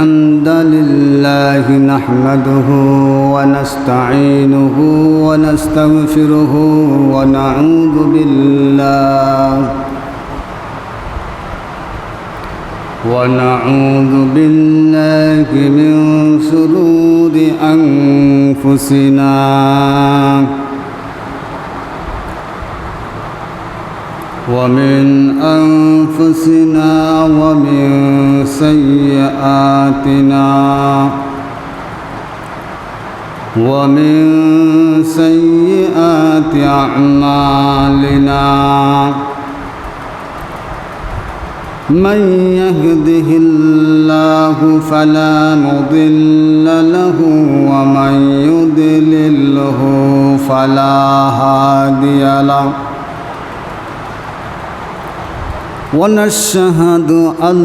الحمد لله نحمده ونستعينه ونستغفره ونعوذ بالله من شرور أنفسنا ومن سيئات أعمالنا من يهده الله فلا مضل له ومن يضلله فلا هادي له ونشهد أن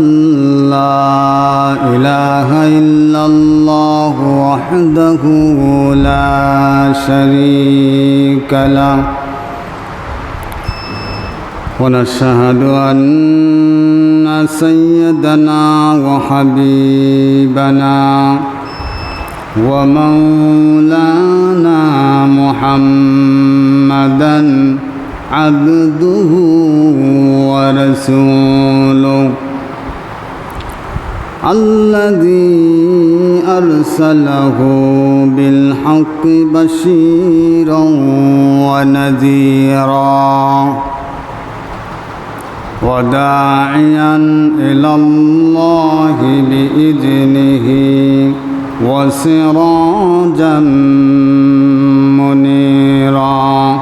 لا إله إلا الله وحده لا شريك له ونشهد أن سيدنا وحبيبنا ومولانا محمدًا عبده ورسوله الذي أرسله بالحق بشيرا ونذيرا وداعيا إلى الله بإذنه وسراجا منيرا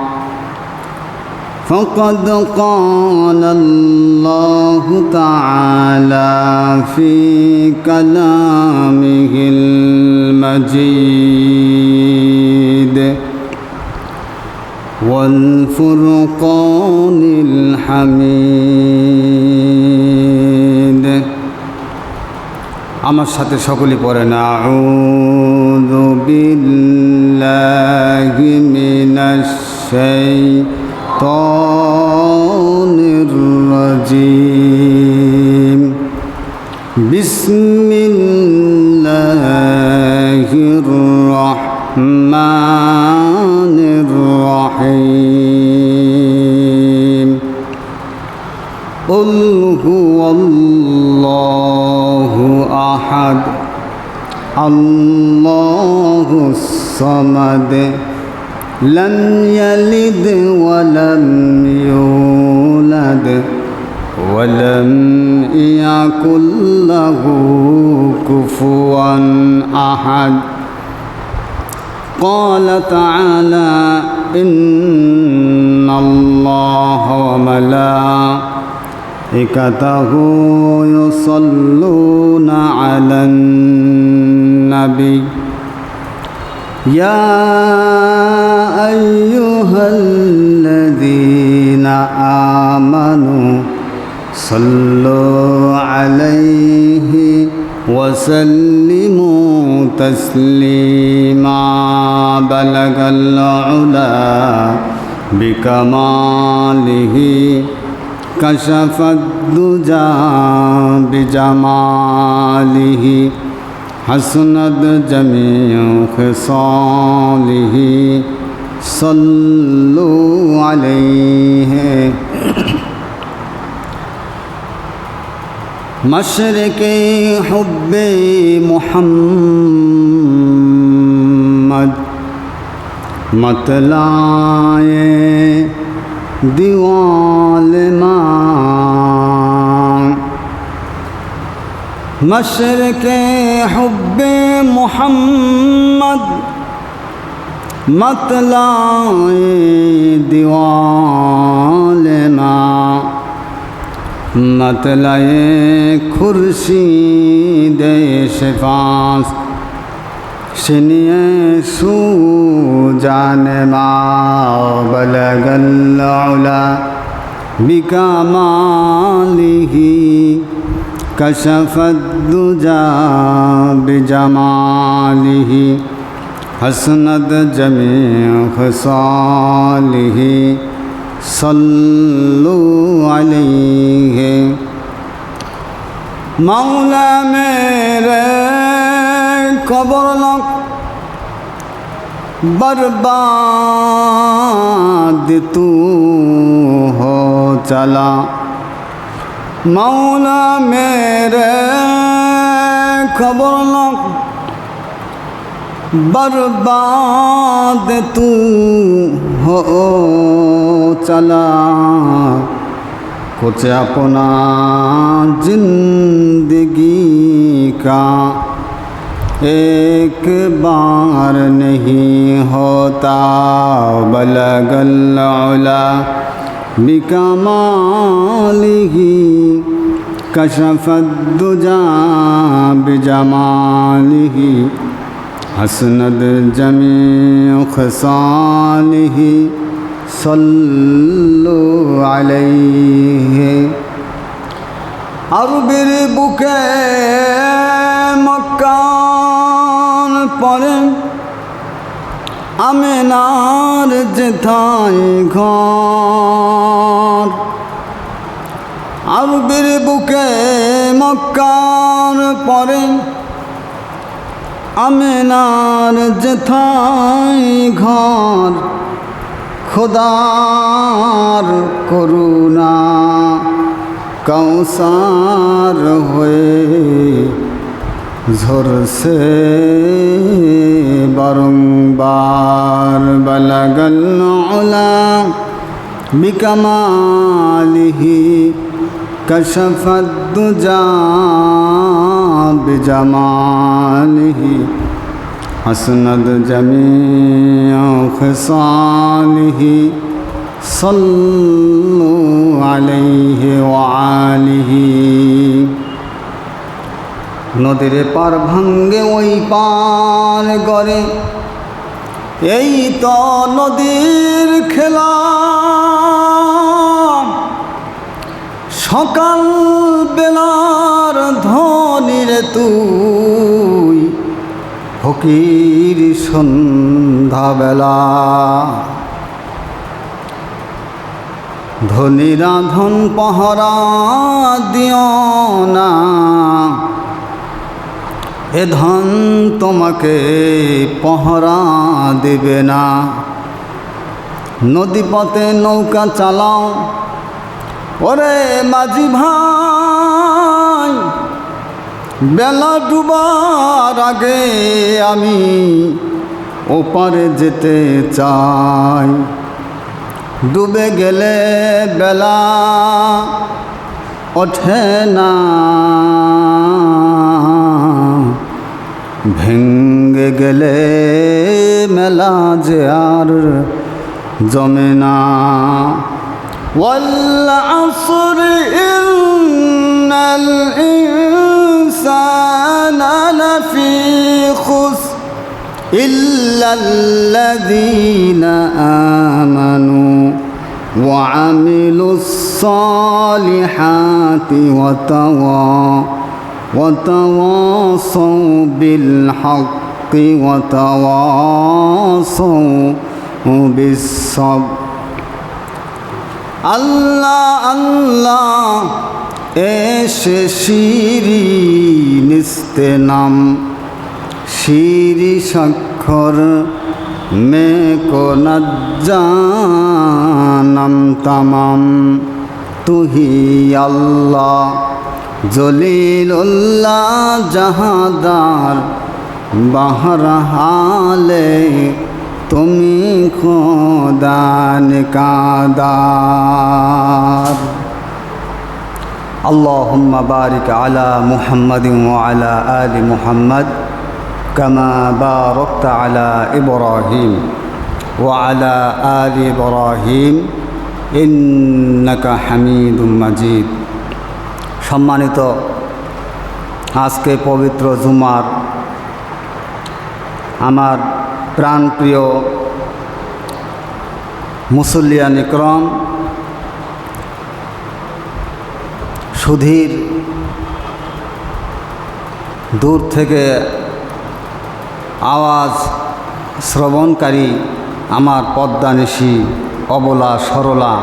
فقد قال الله تعالى في كلامه المجيد والفرقان الحميد আমার সাথে সকলে পড়েন আউযু বিল্লাহি মিনাশ শাইতানির রাজিম বিসমিল্লাহির রহমানির রহিম কুল হুয়াল্লাহু আহাদ আল্লাহুস সামাদ لم يلد ولم يولد ولم يكن له كفوا أحد قال تعالى إن الله وملائكته يصلون على النبي يا أيها الذين آمنوا صلوا عليه وسلموا تسليما بلغ العلا بكماله كشف الدجى بجماله حسنت جميع خصاله صلوا عليه مشرق حب محمد مطلع دیوال ماں مشرق حب محمد مطلع دیوال ماں مطلع خورشید شفاس شنیے سو جانما بلغ العلا بکمالہ كشف الدجى بجماله حسنت جميع خصاله صلوا عليه مولا میرے कब्र लग बर्बाद तू हो चला मौला मेरे कब्र लग बर्बाद तू हो चला कुछ अपना जिंदगी का एक बार नहीं होता बलगल उला बिकमालिही कशफद्दुजा बिजमालिही हसनद जमीउ खसालिही सल्लु अलैहि अरबिर बुके मक्कान पड़े आमिनार जेठाई घर अरबिर बुके मक्कान पड़े आमिनार जेठाई घर खुदार करुणा कौसार हुए झुरसे बारंबार बलगल उला बिकमालिही कशफद्दुजा बिजमालिही हसनद जमीउ खसालिही सल्लु अलैहि व आलिहि नदीर पार भांगे ओई पार गरे এই তো নদীর খেলা সকাল বেলার ধনীরে তুই ফকির সন্ধ্যাবেলা ধনীরা ধন পহরা দিও না এ ধন তোমাকে পহরা দেবে না নদীপথে নৌকা চালাও ওরে মাঝি ভাই বেলা ডুবার আগে আমি ওপারে যেতে চাই ডুবে গেলে বেলা ওঠে না ভেঙ্গে গেলে মেলা যে আর জমে না ওয়াল আসর ইন্নাল ইনসানা লাফি খুসর ইল্লাল্লাযীনা আমানু وعملوا الصالحات وتواصوا بالحق وتواصوا بالصبر আল্লাহ আল্লাহ এসে শিরিন ইস্তেনাম শিরি স্বাক্ষর মে কো নজ্জানম তামাম তুহি আল্লাহ জলিলুল্লাহ জাহাদার বাহরহালে তুমি খোদা নিকাদার আল্লাহুম্মা বারিক আলা মুহাম্মাদিন ওয়া আলা আলি মুহাম্মাদ কামা বারাকতা আলা ইব্রাহিম ওয়া আলা আলি ইব্রাহিম ইন্নাকা হামিদুম মাজিদ। সম্মানিত আজকে পবিত্র জুমার আমার প্রাণপ্রিয় মুসল্লিয়ান ইকরাম, সুধীর দূর থেকে আওয়াজ শ্রবণকারী আমার পদ্মানিশী অবলা সরলা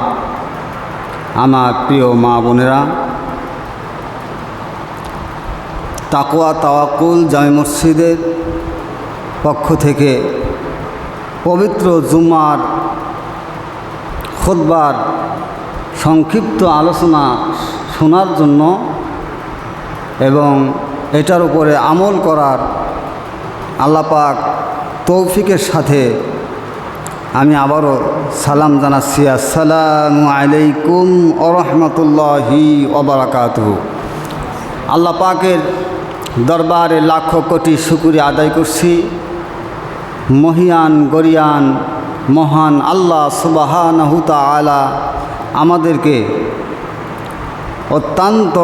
আমার প্রিয় মা বোনেরা, তাকওয়া তাওয়াক্কুল জামে মসজিদের পক্ষ থেকে পবিত্র জুমার খুতবার সংক্ষিপ্ত আলোচনা শোনার জন্য এবং এটার উপরে আমল করার আল্লাহ পাক তৌফিকের সাথে আমি আবারও সালাম জানাচ্ছি। আসসালামু আলাইকুম ওয়া রাহমাতুল্লাহি ওয়া বারাকাতুহু। আল্লাহ পাকের দরবারে লাখো কোটি শুকরিয়া আদায় করছি। মহিয়ান গরিয়ান মহান আল্লাহ সুবহানাহু তাআলা আমাদেরকে অত্যন্ত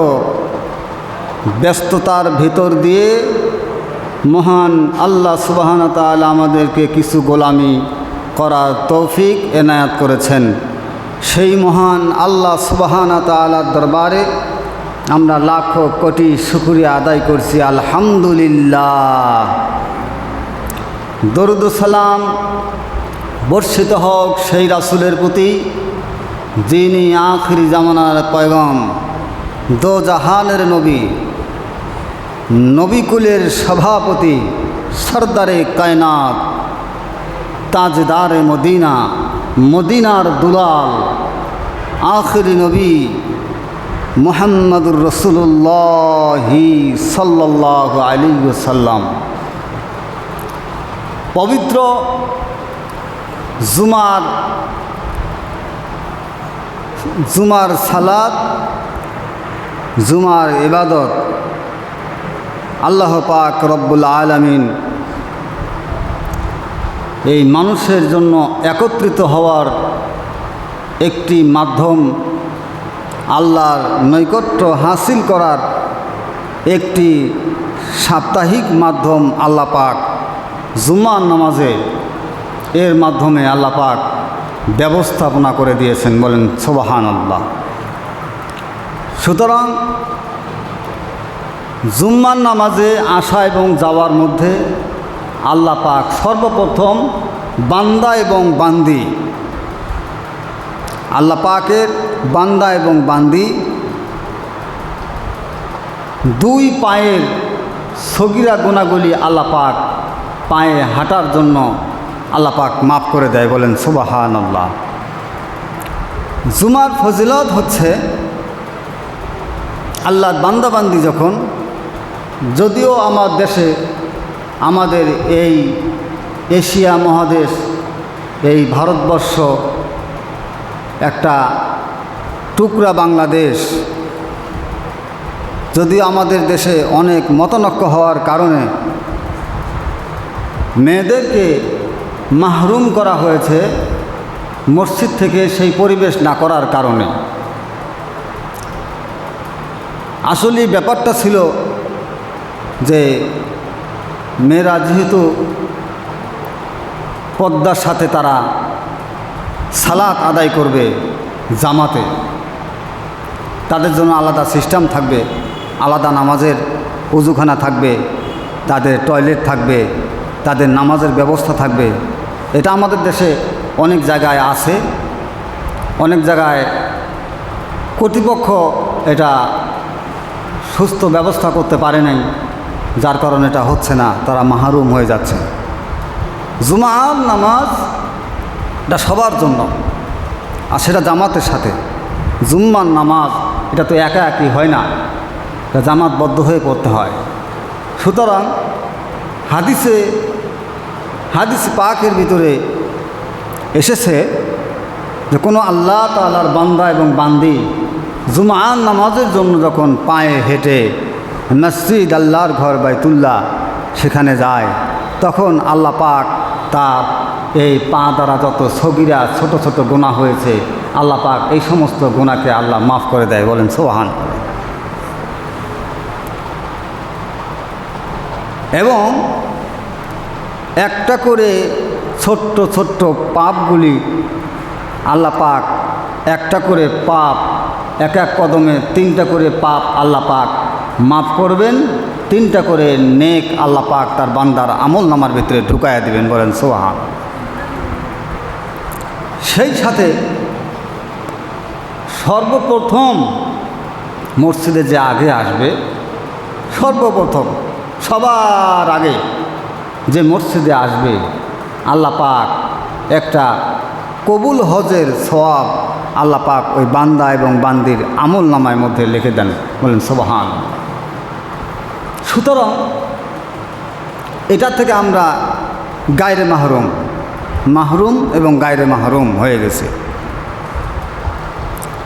ব্যস্ততার ভিতর দিয়ে মহান আল্লাহ সুবহানাহু তাআলা আমাদেরকে কিছু গোলামি করার তৌফিক এনায়াত করেছেন। সেই মহান আল্লাহ সুবহানাহু তাআলার দরবারে আমরা লাখো কোটি শুকরিয়া আদায় করছি। আলহামদুলিল্লাহ। দরুদ ও সালাম বর্ষিত হোক সেই রাসূলের প্রতি যিনি আখিরি জামানার পয়গম, দো জাহানের নবী, নবীকুলের সভাপতি, সরদারে কায়নাত, তাজদারে মদিনা, মদিনার দুলাল, আখিরি নবী মুহাম্মদুর রাসূলুল্লাহ সাল্লাল্লাহু আলাইহি ওয়াসাল্লাম। পবিত্র জুমার সালাত, জুমার ইবাদত আল্লাহ পাক রব্বুল আলামিন এই মানুষের জন্য একত্রিত হওয়ার একটি মাধ্যম, আল্লাহর নৈকট্য হাসিল করার একটি সাপ্তাহিক মাধ্যম আল্লাহ পাক জুমার নামাজে এর মাধ্যমে আল্লাহ পাক ব্যবস্থাপনা করে দিয়েছেন। বলেন সুবহানাল্লাহ। সুতরাং জুম্মার নামাজে আসা এবং যাওয়ার মধ্যে আল্লাহ পাক সর্বপ্রথম বান্দা এবং বান্দি, আল্লাহ পাকের বান্দা এবং বান্দি দুই পায়ের সগীরা গুনাহগুলি আল্লাহ পাক পায়ে হাঁটার জন্য আল্লাহ পাক মাফ করে দেয়। বলেন সুবহানাল্লাহ। জুমার ফজিলত হচ্ছে আল্লাহর বান্দাবান্দি যখন, যদিও আমার দেশে, আমাদের এই এশিয়া মহাদেশ, এই ভারতবর্ষ একটা টুকরা বাংলাদেশ, যদিও আমাদের দেশে অনেক মতানৈক্য হওয়ার কারণে মেয়েদেরকে মাহরুম করা হয়েছে মসজিদ থেকে, সেই পরিবেশ না করার কারণে। আসলে ব্যাপারটা ছিল যে মেয়েরা যেহেতু পর্দার সাথে তারা সালাত আদায় করবে জামাতে, তাদের জন্য আলাদা সিস্টেম থাকবে, আলাদা নামাজের উজুখানা থাকবে, তাদের টয়লেট থাকবে, তাদের নামাজের ব্যবস্থা থাকবে। এটা আমাদের দেশে অনেক জায়গায় আছে, অনেক জায়গায় কর্তৃপক্ষ এটা সুস্থ ব্যবস্থা করতে পারে নাই, যার কারণে এটা হচ্ছে না, তারা মাহরুম হয়ে যাচ্ছে। জুমার নামাজ এটা সবার জন্য, আর সেটা জামাতের সাথে। জুম্মার নামাজ এটা তো একা একই হয় না, এটা জামাতবদ্ধ হয়ে পড়তে হয়। সুতরাং হাদিস পাকের ভিতরে এসেছে যে কোনো আল্লাহ তাআলার বান্দা এবং বান্দি জুমার নামাজের জন্য যখন পায়ে হেঁটে মসজিদ, আল্লাহর ঘর বাইতুল্লাহ, সেখানে যায়, তখন আল্লাহ পাক তার এই পা দ্বারা যত সগীরা ছোট ছোট গুনাহ হয়েছে, আল্লাহ পাক এই সমস্ত গুনাহকে আল্লাহ মাফ করে দেয়। বলেন সুবহান। এবং একটা করে ছোট্ট ছোট্ট পাপগুলি আল্লাহ পাক, একটা করে পাপ, এক এক কদমে 3টা করে পাপ আল্লাহ পাক মাফ করবেন, 3টা করে নেক আল্লাহ পাক তার বান্দার আমল নামার ভিতরে ঢুকাইয়া দিবেন। বলেন সুবহান। সেই সাথে সর্বপ্রথম মসজিদে যে আগে আসবে, সর্বপ্রথম সবার আগে যে মসজিদে আসবে, আল্লাহ পাক একটা কবুল হজের সওয়াব আল্লাহ পাক ওই বান্দা এবং বান্দির আমল নামার মধ্যে লিখে দেন। বলেন সুবহান। সুতরাং এটা থেকে আমরা গায়রে মাহরুম এবং গায়রে মাহরুম হয়ে গেছে।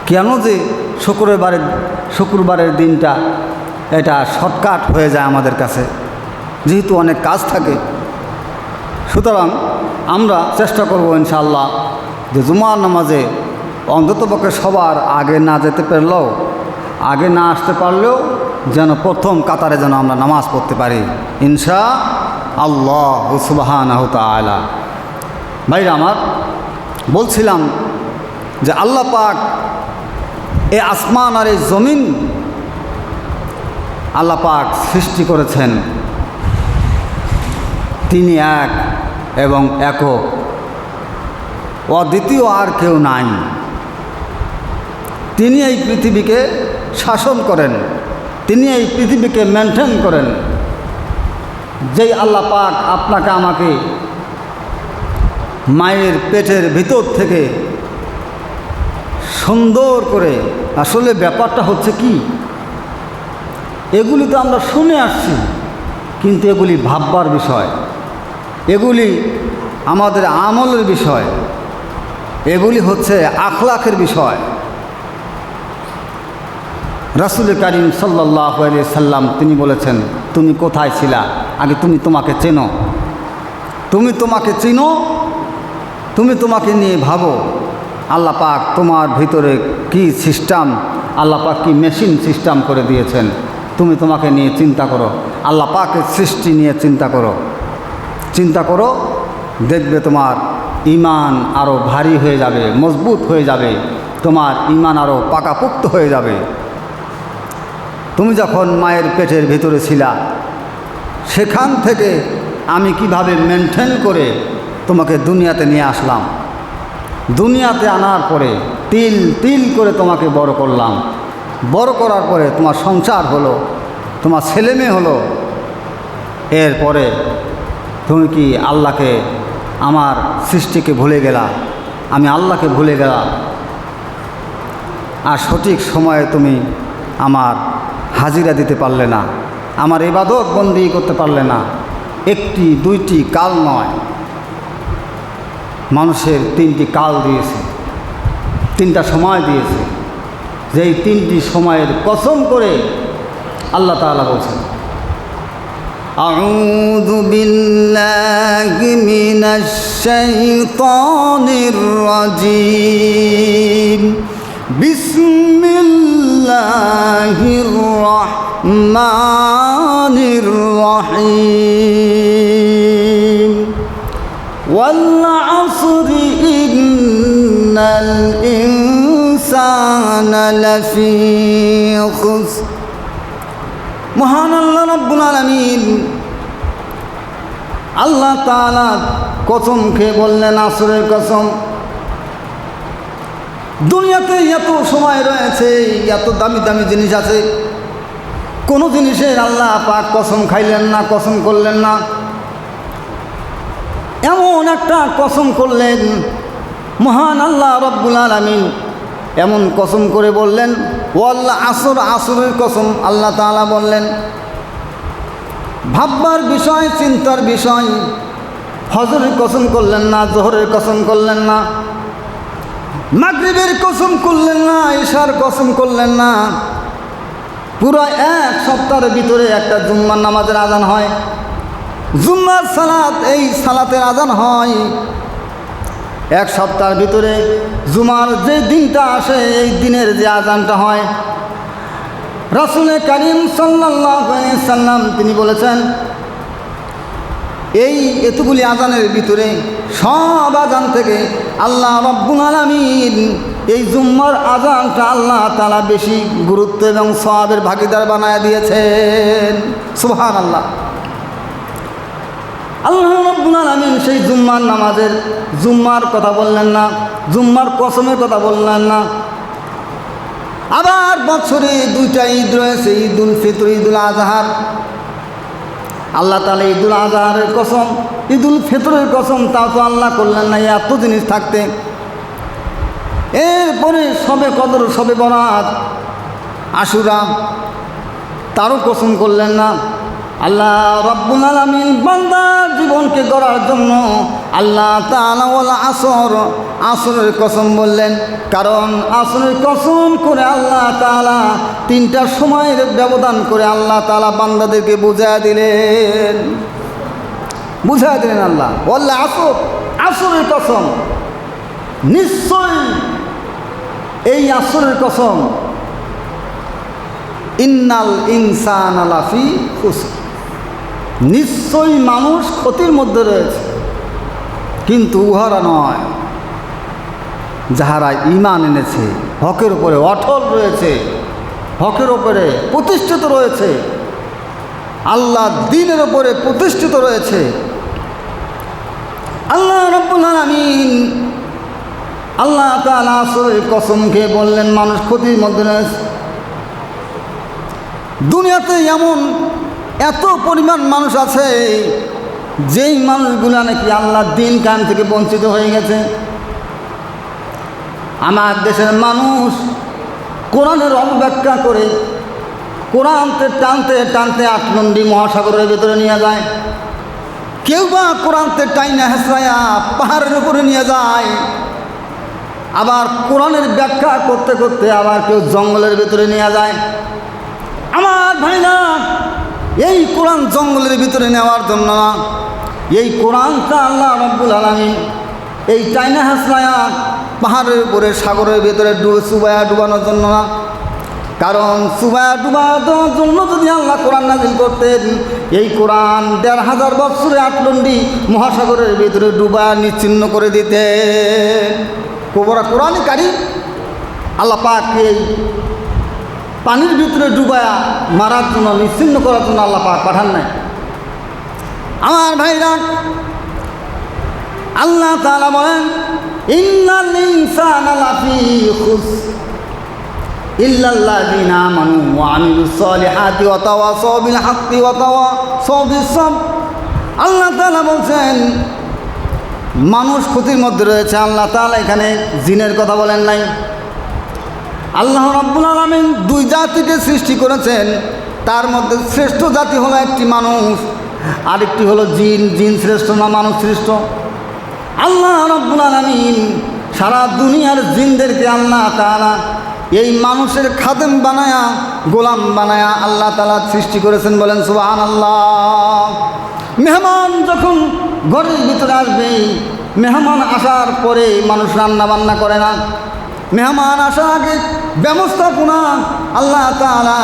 কেন যে শুক্রবারের দিনটা এটা শর্টকাট হয়ে যায় আমাদের কাছে, যেহেতু অনেক কাজ থাকে। সুতরাং আমরা চেষ্টা করব ইনশাআল্লাহ যে জুমার নামাজে অন্ততপক্ষে সবার আগে না যেতে পারলেও, আগে না আসতে পারলেও যেন প্রথম কাতারে যেন আমরা নামাজ পড়তে পারি ইনশাআল্লাহ সুবহানাহু তাআলা। ভাইরা আমার, বলছিলাম যে আল্লাহ পাক এই আসমান আর এই জমিন আল্লাহ পাক সৃষ্টি করেছেন। তিনি এক এবং একক, অদ্বিতীয় আর কেউ নাই। তিনি এই পৃথিবীকে শাসন করেন, তিনি এই পৃথিবীকে মেনটেন করেন। যেই আল্লাহ পাক আপনাকে আমাকে মায়ের পেটের ভিতর থেকে সুন্দর করে, আসলে ব্যাপারটা হচ্ছে কি, এগুলি তো আমরা শুনে আসছি, কিন্তু এগুলি ভাববার বিষয়, এগুলি আমাদের আমলের বিষয়, এগুলি হচ্ছে আখলাকের বিষয়। রাসূল কারীম সাল্লাল্লাহু আলাইহি সাল্লাম তিনি বলেছেন, তুমি কোথায় ছিলা, আগে তুমি তোমাকে চেনো, তুমি তোমাকে চিনো, তুমি তোমাকে নিয়ে ভাবো আল্লাহ পাক তোমার ভিতরে কি সিস্টেম, আল্লাহ পাক কি মেশিন সিস্টেম করে দিয়েছেন। তুমি তোমাকে নিয়ে চিন্তা করো, আল্লাহ পাকের সৃষ্টি নিয়ে চিন্তা করো, দেখবে তোমার ঈমান আরও ভারী হয়ে যাবে, মজবুত হয়ে যাবে, তোমার ঈমান আরও পাকাপোক্ত হয়ে যাবে। তুমি যখন মায়ের পেটের ভিতরে ছিলা, সেখান থেকে আমি কিভাবে মেনটেন করে তোমাকে দুনিয়াতে নিয়ে আসলাম, দুনিয়াতে আনার পরে তিল তিল করে তোমাকে বড় করলাম, বড় করার পরে তোমার সংসার হলো, তোমার ছেলেমেয়ে হলো। এরপরে তুমি কি আল্লাহকে, আমার সৃষ্টিকে ভুলে গেলা, আমি আল্লাহকে ভুলে গেলাম, আর সঠিক সময়ে তুমি আমার হাজিরা দিতে পারলে না, আমার ইবাদত বন্দি করতে পারলে না। একটি দুইটি কাল নয়, মানুষের তিনটি কাল দিয়েছে, তিনটা সময় দিয়েছে। যেই তিনটি সময়ের কসম করে আল্লাহ তাআলা বলছেন, আউযু বিল্লাহি মিনাশ শাইতানির রাজীম, বিসমিল্লাহির রাহমানির রহিম, ওয়াল আসরি ইন্নাল ইনসানা লাফি খুসর। মহান আল্লাহ রাব্বুল আলামিন আল্লাহ তাআলা কসম খেয়ে বললেন, আসরের কসম। দুনিয়াতে এত সময় রয়েছে, এত দামি দামি জিনিস আছে, কোনো জিনিসের আল্লাহ পাক কসম খাইলেন না, কসম করলেন না। এমন একটা কসম করলেন মহান আল্লাহ রাব্বুল আলামিন, এমন কসম করে বললেন, ওয়াল আসর, আসরের কসম আল্লাহ তাআলা বললেন। ভাববার বিষয়, চিন্তার বিষয়। ফজরের কসম করলেন না, জোহরের কসম করলেন না, মাগরিবের কসম করলেন না, ইশার কসম করলেন না। পুরো এক সপ্তাহের ভিতরে একটা জুম্মার নামাজের আজান হয়, জুম্মার সালাত, এই সালাতের আজান হয়। এক সপ্তাহের ভিতরে জুমার যে দিনটা আসে, এই দিনের যে আজানটা হয়, রাসূল কারীম সাল্লাল্লাহু আলাইহি সাল্লাম তিনি বলেছেন, এই এতগুলি আজানের ভিতরে সব আজান থেকে আল্লাহ রাব্বুল আলামিন এই জুম্মার আজানটা আল্লাহ তাআলা বেশি গুরুত্ব এবং সওয়াবের ভাগীদার বানায় দিয়েছেন। সুবহানাল্লাহ। আল্লাহ রাব্বুল আলামিন সেই জুম্মার নামাজের, জুম্মার কথা বললেন না, জুম্মার কসমের কথা বললেন না। আবার বছরে দুইটা ঈদ রয়েছে, ঈদুল ফিতর, ঈদুল আজহার। আল্লাহ তাআলা ঈদুল আজহার কসম, ঈদুল ফিতরের কসম, তাও তো আল্লাহ করলেন না এত জিনিস থাকতে। এরপরে শবে কদর, শবে বরাত, আশুরা, তারও কসম করলেন না। আল্লাহ রব্বুল আলামিন বান্দার জীবনকে গড়ার জন্য আল্লাহ তাআলা ওয়াল আসর, আসরের কসম বললেন, কারণ আসরের কসম করে আল্লাহ তাআলা 3টা সময়ের ব্যবধান করে আল্লাহ তাআলা বান্দাদেরকে বুঝায় দিলেন, আল্লাহ ওয়াল আসর, আসরের কসম, নিশ্চয় এই আসরের কসম, ইন্নাল ইনসানা লাফি খুসর, নিশ্চয়ই মানুষ ক্ষতির মধ্যে রয়েছে, কিন্তু উহারা নয় যাহারা ঈমান এনেছে, হকের উপরে অটল রয়েছে, হকের উপরে প্রতিষ্ঠিত রয়েছে, আল্লাহ দ্বীনের উপরে প্রতিষ্ঠিত রয়েছে। আল্লাহ রাব্বুল আলামিন আল্লাহ তাআলা আসরের কসম খেয়ে বললেন মানুষ ক্ষতির মধ্যে রয়েছে। দুনিয়াতে এমন এত পরিমাণ মানুষ আছে যেই মানুষগুলো নাকি আল্লাহর দ্বীন কায়েম থেকে বঞ্চিত হয়ে গেছে। আমার দেশের মানুষ কোরআনের অবব্যাখ্যা করে কোরআনকে টানতে টানতে 8 নদী মহাসাগরের ভিতরে নিয়ে যায়, কেউ বা কোরআনকে টাইনা হেসরায়া পাহাড়ের উপরে নিয়ে যায়, আবার কোরআনের ব্যাখ্যা করতে করতে আবার কেউ জঙ্গলের ভিতরে নিয়ে যায়। আমার ভাইরা, এই কোরআন জঙ্গলের ভিতরে নেওয়ার জন্য না, এই কোরআনটা আল্লাহ রাব্বুল আলামিন এই টাইনা হাসনায়া পাহাড়ের উপরে সাগরের ভিতরে চুবায়া ডুবানোর জন্য না, কারণ চুবায়া ডুবানোর জন্য যদি আল্লাহ কোরআন নাজিল করতেন, এই কোরআন 1500 বছরে 8 নদী মহাসাগরের ভিতরে ডুবায়া নিচ্ছিন্ন করে দিতেন। কোরআনই কারীম আল্লাহ পাক এই পানির ভিতরে ডুবায়া মারার জন্য, নিশ্চিন্ন করার জন্য আল্লাহ পাক পাঠান নাই। আমার ভাইরা, আল্লাহ তাআলা বলেন ইন্নাল ইনসানা লাফি খুসর ইল্লাল্লাযিনা আমানু ওয়া আমিলুস সলিহাতি ওয়া তাওয়াসাউ বিল হাক্কি ওয়া তাওয়াসাউ বিস সাবর। আল্লাহ তাআলা বলছেন মানুষ ক্ষতির মধ্যে রয়েছে। আল্লাহ তাআলা এখানে জিনের কথা বলেন নাই। আল্লাহ রাব্বুল আলামিন 2 জাতিকে সৃষ্টি করেছেন, তার মধ্যে শ্রেষ্ঠ জাতি হলো একটি মানুষ, আরেকটি হলো জিন। জিন শ্রেষ্ঠ না মানুষ শ্রেষ্ঠ? আল্লাহ রাব্বুল আলামিন সারা দুনিয়ার জিনদেরকে আল্লাহ তাআলা এই মানুষের খাদেম বানায়া, গোলাম বানায়া আল্লাহ তাআলা সৃষ্টি করেছেন। বলেন সুবহানাল্লাহ। মেহমান যখন ঘরের ভিতরে আসবে, মেহমান আসার পরে মানুষ রান্না বান্না করে না, মেহমান আসার আগে ব্যবস্থাপনা আল্লাহ তাআলা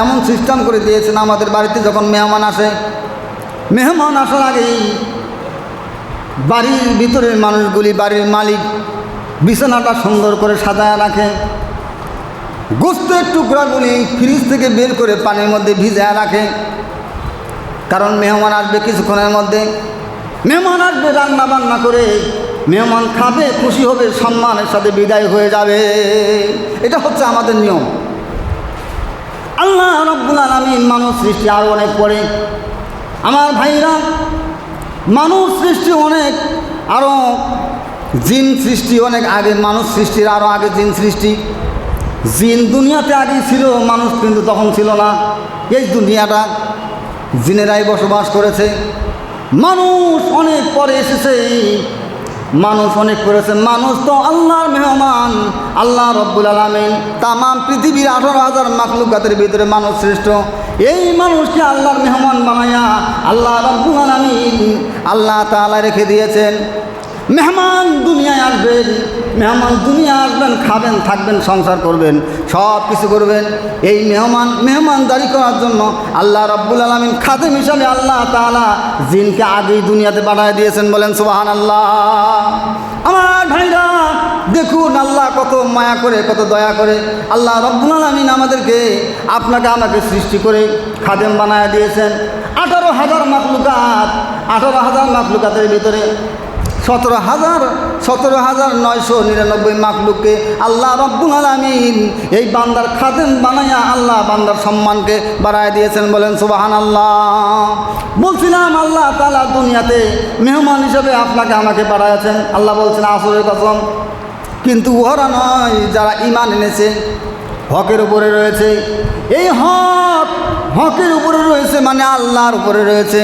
এমন সিস্টেম করে দিয়েছেন। আমাদের বাড়িতে যখন মেহমান আসে, মেহমান আসার আগেই বাড়ির ভিতরের মানুষগুলি, বাড়ির মালিক বিছানাটা সুন্দর করে সাজায় রাখে, গোস্তের টুকরাগুলি ফ্রিজ থেকে বের করে পানির মধ্যে ভিজায় রাখে, কারণ মেহমান আসবে কিছুক্ষণের মধ্যে। মেহমান আসবে রান্না বান্না করে, মেহমান খাবে, খুশি হবে, সম্মানের সাথে বিদায় হয়ে যাবে। এটা হচ্ছে আমাদের নিয়ম। আল্লাহ রাব্বুল আলামিন মানুষ সৃষ্টি আরও অনেক পরে। আমার ভাইরা, মানুষ সৃষ্টি অনেক, আরও জিন সৃষ্টি অনেক আগে, মানুষ সৃষ্টির আরও আগে জিন সৃষ্টি। জিন দুনিয়াতে আগে ছিল, মানুষ কিন্তু তখন ছিল না। এই দুনিয়াটা জিনেরাই বসবাস করেছে। মানুষ অনেক পরে এসেছে, মানুষ অনেক করেছে। মানুষ তো আল্লাহর মেহমান। আল্লাহ রব্বুল আলামিন তামাম পৃথিবীর 18,000 মাখলুকাতের ভিতরে মানুষ শ্রেষ্ঠ। এই মানুষকে আল্লাহর মেহমান বানায়া আল্লাহ রব্বুল আলামিন আল্লাহ তাআলা রেখে দিয়েছেন। মেহমান দুনিয়ায় আসবেন, মেহমান দুনিয়া আসবেন, খাবেন, থাকবেন, সংসার করবেন, সব কিছু করবেন। এই মেহমানদারি করার জন্য আল্লাহ রাব্বুল আলামিন খাদেম হিসাবে আল্লাহ তাআলা জিনকে আগেই দুনিয়াতে পাঠিয়ে দিয়েছেন। বলেন সুবহানাল্লাহ। আমার ভাইরা, দেখুন আল্লাহ কত মায়া করে, কত দয়া করে আল্লাহ রাব্বুল আলামিন আমাদেরকে, আপনাকে আমাকে সৃষ্টি করে খাদেম বানায় দিয়েছেন। 18,000 মাখলুকাত, 18,000 মাখলুকাতের ভিতরে 17,999 মাখলুককে আল্লাহ রব্বুল আলামিন এই বান্দার খাদেম বানাইয়া আল্লাহ বান্দার সম্মানকে বাড়ায় দিয়েছেন। বলেন সুবহানাল্লাহ। বলছিলাম আল্লাহ তাআলা দুনিয়াতে মেহমান হিসেবে আপনাকে আমাকে বাড়াইছেন। আল্লাহ বলছেন আসরের কসম, কিন্তু উহারা নয় যারা ঈমান এনেছে, হকের উপরে রয়েছে। এই হকের উপরে রয়েছে মানে আল্লাহর উপরে রয়েছে।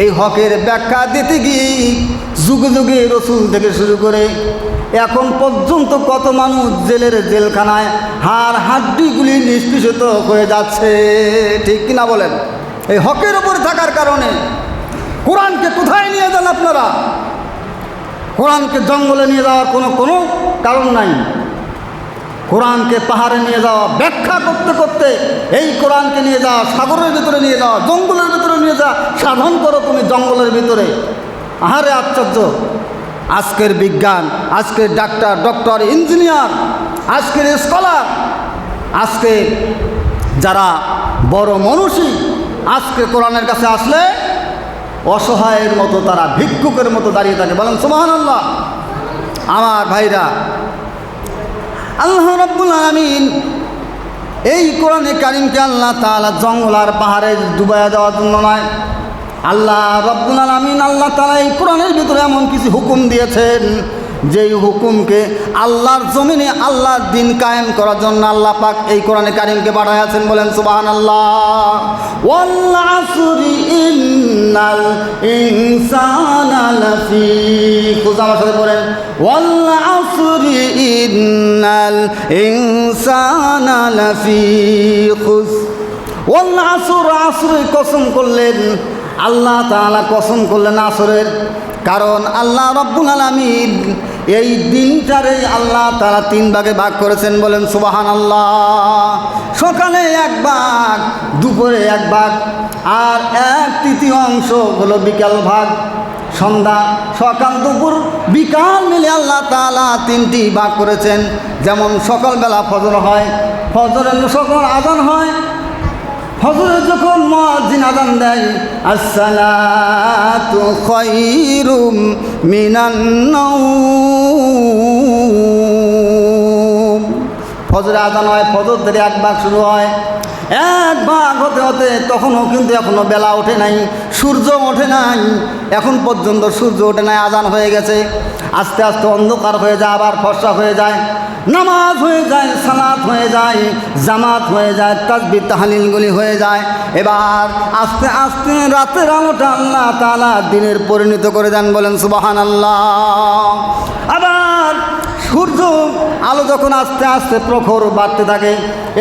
এই হকের ব্যাখ্যা দিতে গিয়ে যুগে যুগে রসুল থেকে শুরু করে এখন পর্যন্ত কত মানুষ জেলখানায় হাড় হাড্ডিগুলি নিষ্পেষিত হয়ে যাচ্ছে, ঠিক কিনা বলেন? এই হকের উপরে থাকার কারণে। কোরআনকে কোথায় নিয়ে যান আপনারা? কোরআনকে জঙ্গলে নিয়ে যাওয়ার কোনো কারণ নাই। কোরআনকে পাহাড়ে নিয়ে যাওয়া, ব্যাখ্যা করতে করতে এই কোরআনকে নিয়ে যাওয়া, সাগরের ভিতরে নিয়ে যাওয়া, জঙ্গলের ভিতরে নিয়ে যাওয়া, সাধন করো তুমি জঙ্গলের ভিতরে। আহারে আশ্চর্য! আজকের বিজ্ঞান, আজকের ডক্টর, ইঞ্জিনিয়ার, আজকের স্কলার, আজকে যারা বড় মনীষী, আজকে কোরআনের কাছে আসলে অসহায়ের মতো তারা ভিক্ষুকের মতো দাঁড়িয়ে থাকে। বলেন সুবহানাল্লাহ। আমার ভাইরা, আল্লাহ রাব্বুল আলামিন এই কোরআনে কারিমকে আল্লাহ তাআলা জঙ্গল আর পাহাড়ে ডুবাইয়া দেওয়ার জন্য নয়। আল্লাহ রাব্বুল আলামিন আল্লাহ তাআলা এই কোরআনের ভিতরে এমন কিছু হুকুম দিয়েছেন, যেই হুকুমকে আল্লাহর জমিনে আল্লাহর দিন কায়েম করার জন্য আল্লাহ পাক এই কোরআনে কারিমকে পাঠাইয়াছেন। বলেন সুবহানাল্লাহ। ওয়াল আসরি ইন্নাল ইনসানা লাফি খুসর। আমার সাথে পড়েন, ওয়াল আসরি ইন্নাল ইনসানা লাফি খুসর। ওয়াল আসর, আসরের কসম করলেন আল্লাহ তাআলা, কসম করলেন আসরের। কারণ আল্লাহ রাব্বুল আলামিন এই দিনটারে আল্লাহ তাআলা 3 ভাগে ভাগ করেছেন। বলেন সুবহানাল্লাহ। সকালে 1 ভাগ, দুপুরে 1 ভাগ, আর 1/3 অংশ হলো বিকাল ভাগ। সন্ধ্যা, সকাল, দুপুর, বিকাল মিলে আল্লাহ তাআলা 3টি ভাগ করেছেন। যেমন সকালবেলা ফজর হয়, ফজরের যখন আযান হয়, ফজরে যখন মুয়াজ্জিন আযান দেয়, আসসালাতু খায়রুম মিনান নাওম, ফজরে আযান হয়, ফজর থেকে 1 ভাগ শুরু হয়। 1 ভাগ হতে হতে তখনও কিন্তু এখনও বেলা ওঠে নাই, সূর্য ওঠে নাই, এখন পর্যন্ত সূর্য ওঠে নাই, আযান হয়ে গেছে। আস্তে আস্তে অন্ধকার হয়ে যায়, আবার ফর্সা হয়ে যায়, নামাজ হয়ে যায়, সালাত হয়ে যায়, জামাত হয়ে যায়, তাসবিহ তাহলিলগুলি হয়ে যায়। এবার আস্তে আস্তে রাতের আলোটা আল্লাহ তাআলা দিনের পরিণত করে দেন। বলেন সুবহানাল্লাহ। আবার সূর্য আলো যখন আস্তে আস্তে প্রখর বাড়তে থাকে,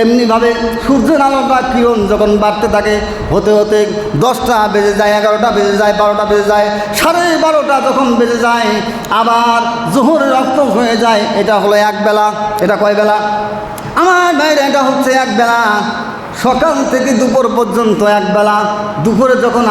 এমনিভাবে সূর্যের আলোটা কিরণ যখন বাড়তে থাকে, হতে হতে 10টা বেজে যায়, 11টা বেজে যায়, 12টা বেজে যায়, 12:30টা যখন বেজে যায়, আবার জোহরের রক্ত হয়ে যায়। এটা হলো 1 বেলা। এটা কয় বেলা? আমার ভাইরা, এটা হচ্ছে 1 বেলা। সকাল থেকে দুপুর পর্যন্ত 1 বেলা। দুপুরে যখন